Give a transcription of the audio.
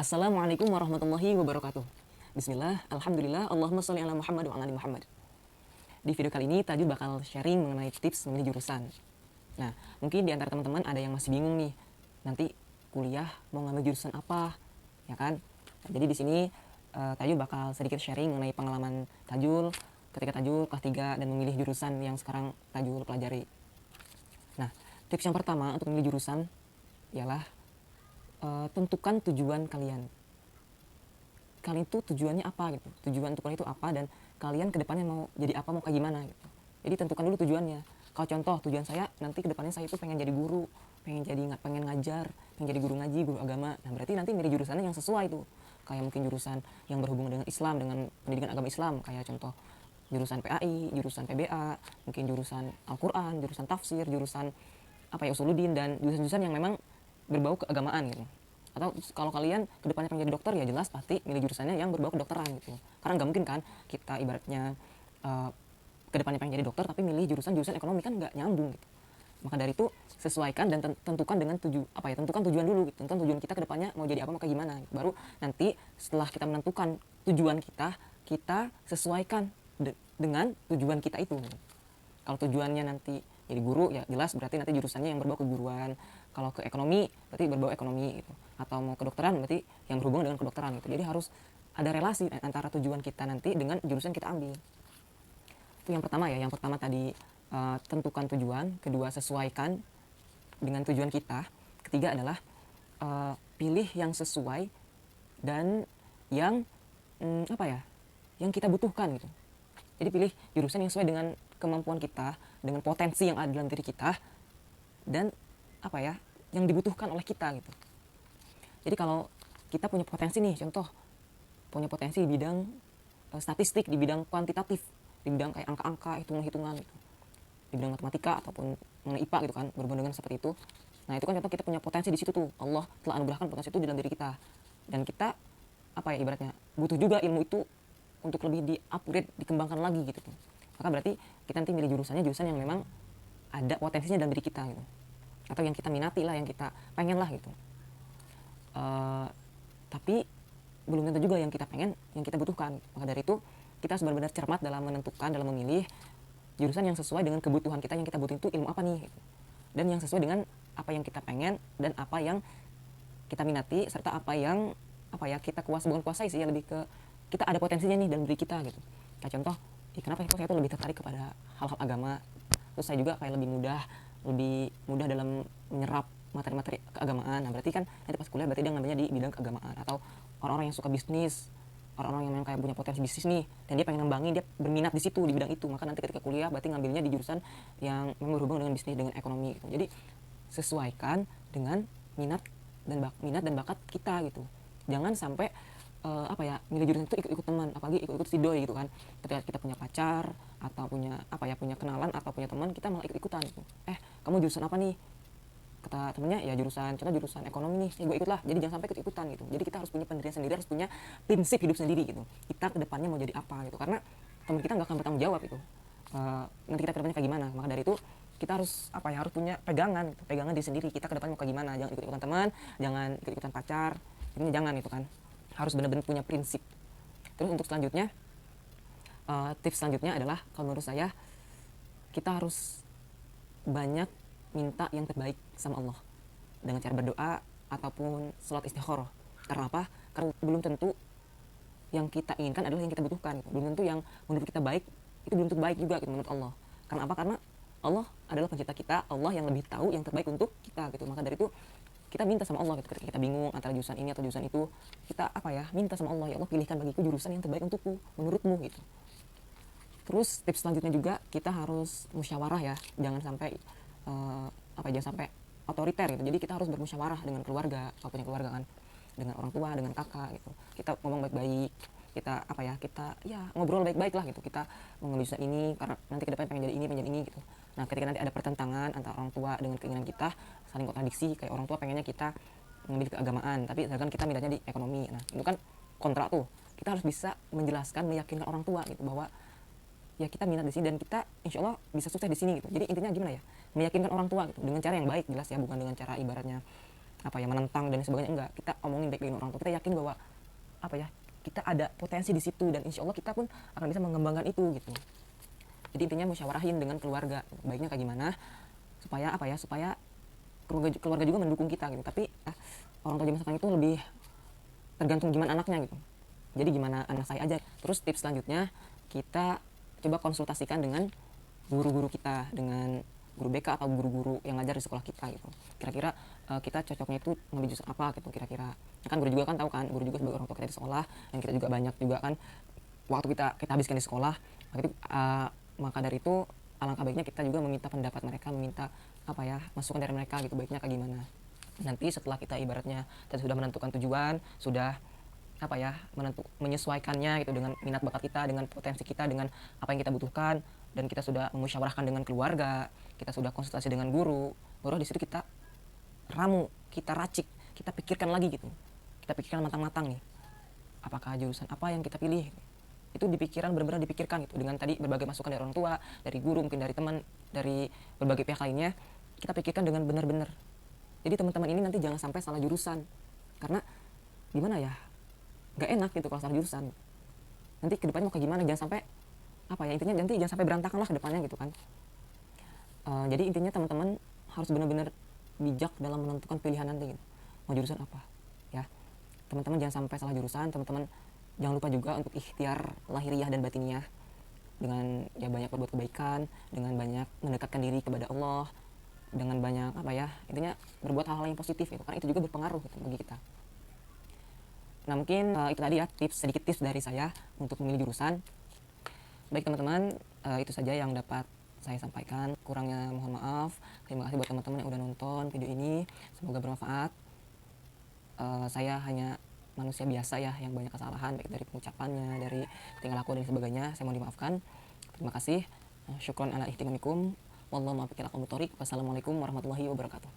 Assalamualaikum warahmatullahi wabarakatuh. Bismillah, alhamdulillah, Allahumma sholli ala Muhammad wa ala ali Muhammad. Di video kali ini Tajul bakal sharing mengenai tips memilih jurusan. Nah, mungkin di antara teman-teman ada yang masih bingung nih, nanti kuliah mau ngambil jurusan apa, ya kan? Nah, jadi di sini Tajul bakal sedikit sharing mengenai pengalaman Tajul ketika Tajul kelas 3 dan memilih jurusan yang sekarang Tajul pelajari. Nah, tips yang pertama untuk memilih jurusan ialah tentukan tujuan kalian. Kalian itu tujuannya apa gitu, tujuan untuk kalian itu apa, dan kalian kedepannya mau jadi apa, mau kayak gimana gitu. Jadi tentukan dulu tujuannya. Kalau contoh tujuan saya nanti kedepannya saya itu pengen jadi guru, pengen ngajar, pengen jadi guru ngaji, guru agama. Nah berarti nanti milih jurusannya yang sesuai tuh, kayak mungkin jurusan yang berhubungan dengan Islam, dengan pendidikan agama Islam, kayak contoh jurusan PAI, jurusan PBA, mungkin jurusan Al-Quran, jurusan tafsir, jurusan usuluddin, dan jurusan-jurusan yang memang berbau keagamaan gitu. Atau kalau kalian kedepannya pengen jadi dokter, ya jelas pasti milih jurusannya yang berbau kedokteran gitu. Karena nggak mungkin kan kita ibaratnya kedepannya pengen jadi dokter tapi milih jurusan ekonomi, kan nggak nyambung gitu. Maka dari itu sesuaikan dan tentukan dengan tentukan tujuan dulu gitu. Tentukan tujuan kita kedepannya mau jadi apa, mau kayak gimana gitu. Baru nanti setelah kita menentukan tujuan kita sesuaikan dengan tujuan kita itu gitu. Kalau tujuannya nanti jadi guru, ya jelas berarti nanti jurusannya yang berbau keguruan. Kalau ke ekonomi berarti berbau ekonomi gitu. Atau mau kedokteran berarti yang berhubungan dengan kedokteran gitu. Jadi harus ada relasi antara tujuan kita nanti dengan jurusan kita ambil. Itu yang pertama ya. Yang pertama tadi tentukan tujuan, kedua sesuaikan dengan tujuan kita, ketiga adalah pilih yang sesuai dan yang yang kita butuhkan gitu. Jadi pilih jurusan yang sesuai dengan kemampuan kita, dengan potensi yang ada dalam diri kita, dan yang dibutuhkan oleh kita gitu. Jadi kalau kita punya potensi nih, contoh punya potensi di bidang statistik, di bidang kuantitatif, di bidang kayak angka-angka, hitungan-hitungan gitu, di bidang matematika ataupun mengenai IPA gitu kan, berhubungan dengan seperti itu. Nah itu kan contoh kita punya potensi di situ tuh, Allah telah anugerahkan potensi itu di dalam diri kita, dan kita ibaratnya butuh juga ilmu itu untuk lebih di-upgrade, dikembangkan lagi gitu tuh. Maka berarti kita nanti milih jurusan yang memang ada potensinya dalam diri kita gitu, atau yang kita minati lah, yang kita pengen lah gitu. Tapi belum tentu juga yang kita pengen, yang kita butuhkan. Maka dari itu kita harus benar-benar cermat dalam menentukan, dalam memilih jurusan yang sesuai dengan kebutuhan kita. Yang kita butuhin itu ilmu apa nih gitu. Dan yang sesuai dengan apa yang kita pengen dan apa yang kita minati, serta apa yang kita bukan kuasai sih ya, lebih ke kita ada potensinya nih dalam diri kita gitu. Kayak contoh, kenapa saya tuh lebih tertarik kepada hal-hal agama. Terus saya juga kayak lebih mudah dalam menyerap materi-materi keagamaan. Nah berarti kan nanti pas kuliah berarti dia ngambilnya di bidang keagamaan. Atau orang-orang yang suka bisnis, orang-orang yang memang kayak punya potensi bisnis nih, dan dia pengen ngembangin, dia berminat di situ, di bidang itu, maka nanti ketika kuliah berarti ngambilnya di jurusan yang memang berhubungan dengan bisnis, dengan ekonomi gitu. Jadi sesuaikan dengan minat dan bakat kita gitu. Jangan sampai milih jurusan itu ikut-ikut teman, apalagi ikut-ikut si doi gitu kan. Ketika kita punya pacar atau punya punya kenalan atau punya teman, kita malah ikut-ikutan gitu. Kamu jurusan apa nih? Kata temennya ya jurusan ekonomi nih, gue ikut lah. Jadi jangan sampai ikut-ikutan gitu. Jadi kita harus punya pendirian sendiri, harus punya prinsip hidup sendiri gitu. Kita kedepannya mau jadi apa gitu, karena teman kita nggak akan bertanggung jawab itu. Nanti kita kedepannya kayak gimana. Maka dari itu kita harus harus punya pegangan gitu. Pegangan diri sendiri, kita kedepannya mau kayak gimana. Jangan ikut-ikutan teman, jangan ikut-ikutan pacar, ini jangan itu kan. Harus benar-benar punya prinsip. Terus untuk selanjutnya, tips selanjutnya adalah kalau menurut saya kita harus banyak minta yang terbaik sama Allah dengan cara berdoa ataupun sholat istikharah. Karena apa? Karena belum tentu yang kita inginkan adalah yang kita butuhkan gitu. Belum tentu yang menurut kita baik itu belum tentu baik juga gitu menurut Allah. Karena apa? Karena Allah adalah pencipta kita, Allah yang lebih tahu yang terbaik untuk kita gitu. Maka dari itu kita minta sama Allah gitu. Ketika kita bingung antara jurusan ini atau jurusan itu, kita minta sama Allah, ya Allah pilihkan bagiku jurusan yang terbaik untukku menurutmu gitu. Terus tips selanjutnya juga kita harus musyawarah ya, jangan sampai otoriter gitu. Jadi kita harus bermusyawarah dengan keluarga, kalau punya keluarga kan, dengan orang tua, dengan kakak gitu. Kita ngomong baik-baik, kita ngobrol baik-baik lah gitu. Kita mengambil jurusan ini karena nanti kedepannya pengen jadi ini gitu. Nah ketika nanti ada pertentangan antara orang tua dengan keinginan kita, saling kontradiksi, kayak orang tua pengennya kita mengambil keagamaan tapi sedangkan kita minatnya di ekonomi. Nah itu kan kontra tuh. Kita harus bisa menjelaskan, meyakinkan orang tua gitu bahwa ya kita minat di sini dan kita insya Allah bisa sukses di sini gitu. Jadi intinya gimana ya, meyakinkan orang tua gitu dengan cara yang baik, jelas ya, bukan dengan cara ibaratnya menentang dan sebagainya, enggak. Kita omongin baik dengan orang tua, kita yakin bahwa kita ada potensi di situ dan insya Allah kita pun akan bisa mengembangkan itu gitu. Jadi intinya musyawarahin dengan keluarga, baiknya kayak gimana supaya supaya keluarga juga mendukung kita gitu. Tapi orang tua zaman sekarang itu lebih tergantung gimana anaknya gitu. Jadi gimana anak saya aja. Terus tips selanjutnya, kita coba konsultasikan dengan guru-guru kita, dengan guru BK atau guru-guru yang ngajar di sekolah kita gitu. Kira-kira kita cocoknya itu ngambil jurusan apa gitu kira-kira. Kan guru juga kan tahu kan, guru juga sebagai orang tua kita di sekolah, dan kita juga banyak juga kan waktu kita habiskan di sekolah. Maka dari itu alangkah baiknya kita juga meminta pendapat mereka, meminta masukan dari mereka gitu, baiknya kayak gimana. Nanti setelah kita ibaratnya kita sudah menentukan tujuan, sudah menyesuaikannya gitu dengan minat bakat kita, dengan potensi kita, dengan apa yang kita butuhkan, dan kita sudah memusyawarahkan dengan keluarga, kita sudah konsultasi dengan guru, baru di situ kita ramu, kita racik, kita pikirkan lagi gitu, kita pikirkan matang-matang nih, apakah jurusan apa yang kita pilih. Itu benar-benar dipikirkan gitu, dengan tadi berbagai masukan dari orang tua, dari guru, mungkin dari teman, dari berbagai pihak lainnya, kita pikirkan dengan benar-benar. Jadi teman-teman ini nanti jangan sampai salah jurusan, karena gimana ya, gak enak gitu kalau salah jurusan. Nanti kedepannya mau kayak gimana, jangan sampai intinya nanti jangan sampai berantakan lah kedepannya gitu kan. Jadi intinya teman-teman harus benar-benar bijak dalam menentukan pilihan nanti gitu, mau jurusan apa ya. Teman-teman jangan sampai salah jurusan. Teman-teman jangan lupa juga untuk ikhtiar lahiriah dan batiniah, dengan banyak berbuat kebaikan, dengan banyak mendekatkan diri kepada Allah, dengan banyak intinya berbuat hal-hal yang positif gitu, karena itu juga berpengaruh gitu bagi kita. Nah mungkin itu tadi ya sedikit tips dari saya untuk memilih jurusan. Baik teman-teman, itu saja yang dapat saya sampaikan. Kurangnya mohon maaf. Terima kasih buat teman-teman yang udah nonton video ini, semoga bermanfaat. Saya hanya manusia biasa ya, yang banyak kesalahan baik dari pengucapannya, dari tingkah laku dan sebagainya, saya mohon dimaafkan. Terima kasih. Syukron ala ihtimamikum. Wallahu muwaffiq ila aqwamit thoriq. Wassalamualaikum warahmatullahi wabarakatuh.